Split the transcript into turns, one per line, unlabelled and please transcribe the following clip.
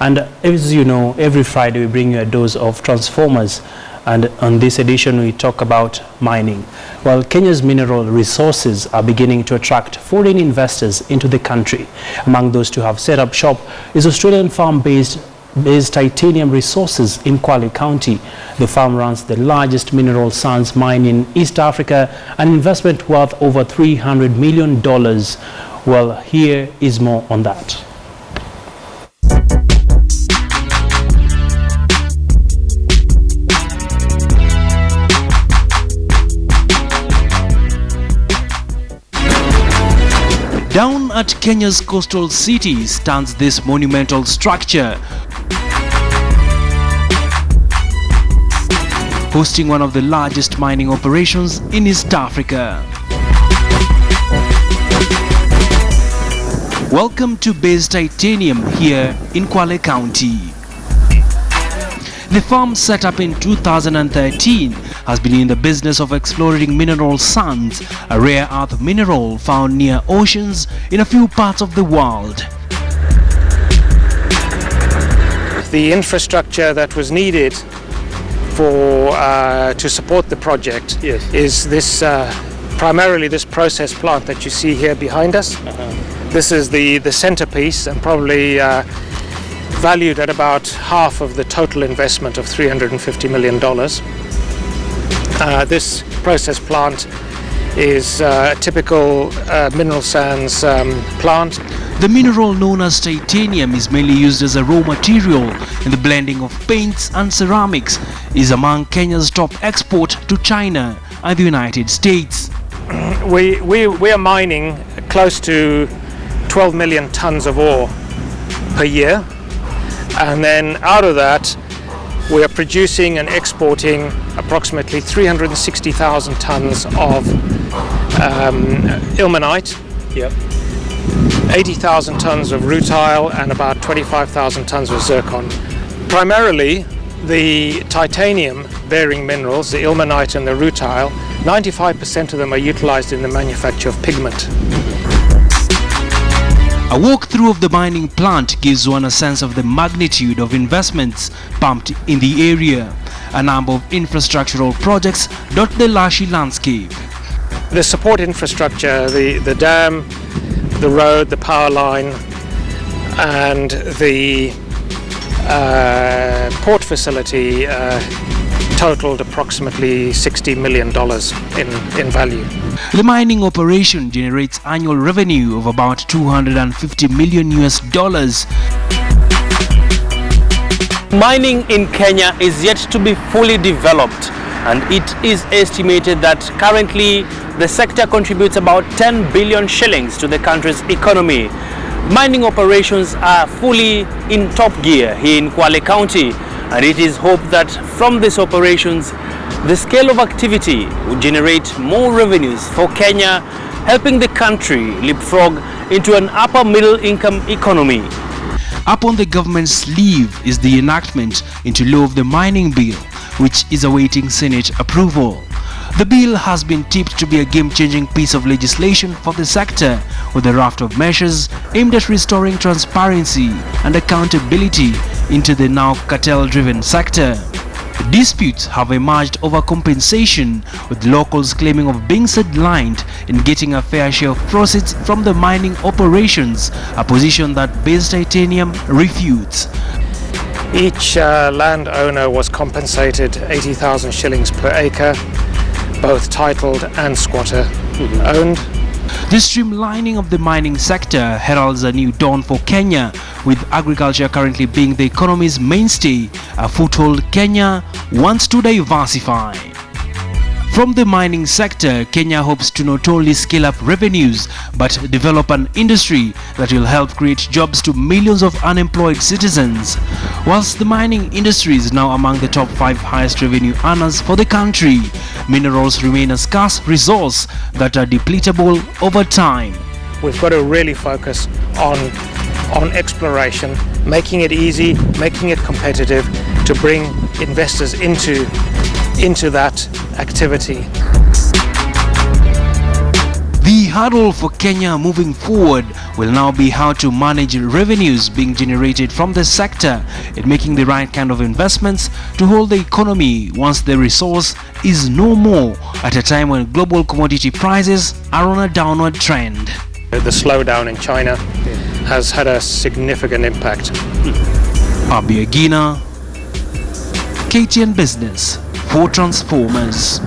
And as you know, every Friday we bring you a dose of Transformers, and on this edition we talk about mining. Well, Kenya's mineral resources are beginning to attract foreign investors into the country. Among those to have set up shop is Australian farm-based Titanium Resources in Kwale County. The farm runs the largest mineral sands mine in East Africa, an investment worth over $300 million. Well, here is more on that. Down at Kenya's coastal city stands this monumental structure, hosting one of the largest mining operations in East Africa. Welcome to Base Titanium here in Kwale County. The farm, set up in 2013, has been in the business of exploring mineral sands, a rare earth mineral found near oceans in a few parts of the world.
The infrastructure that was needed to support the project is this primarily this process plant that you see here behind us. This is the centerpiece, and probably valued at about half of the total investment of $350 million. This process plant is a typical mineral sands plant.
The mineral known as titanium is mainly used as a raw material in the blending of paints and ceramics. It is among Kenya's top export to China and the United States.
We are mining close to 12 million tons of ore per year, and then out of that we are producing and exporting approximately 360,000 tons of ilmenite, 80,000 tons of rutile, and about 25,000 tons of zircon. Primarily the titanium bearing minerals, the ilmenite and the rutile, 95% of them are utilized in the manufacture of pigment.
A walkthrough of the mining plant gives one a sense of the magnitude of investments pumped in the area. A number of infrastructural projects dot the lushy landscape.
The support infrastructure, the dam, the road, the power line, and the port facility totaled approximately $60 million in value.
The mining operation generates annual revenue of about $250 million. Mining in Kenya is yet to be fully developed, and it is estimated that currently the sector contributes about 10 billion shillings to the country's economy. Mining operations are fully in top gear here in Kwale County, and it is hoped that from these operations the scale of activity will generate more revenues for Kenya, helping the country leapfrog into an upper middle income economy. Up on the government's sleeve is the enactment into law of the mining bill, which is awaiting Senate approval. The bill has been tipped to be a game-changing piece of legislation for the sector, with a raft of measures aimed at restoring transparency and accountability into the now cartel-driven sector. Disputes have emerged over compensation, with locals claiming of being sidelined in getting a fair share of proceeds from the mining operations, a position that Base Titanium refutes.
Each landowner was compensated 80,000 shillings per acre, both titled and squatter owned.
The streamlining of the mining sector heralds a new dawn for Kenya, with agriculture currently being the economy's mainstay, a foothold Kenya wants to diversify. From the mining sector, Kenya hopes to not only scale up revenues but develop an industry that will help create jobs to millions of unemployed citizens. Whilst the mining industry is now among the top 5 highest revenue earners for the country, minerals remain a scarce resource that are depletable over time.
We've got to really focus on exploration, making it easy, making it competitive, to bring investors into that activity.
The
The hurdle for Kenya moving forward will now be how to manage revenues being generated from the sector and making the right kind of investments to hold the economy once the resource is no more at a time when global commodity prices are on a downward trend.
The slowdown in China has had a significant impact.
Abiagina, KTN Business for Transformers.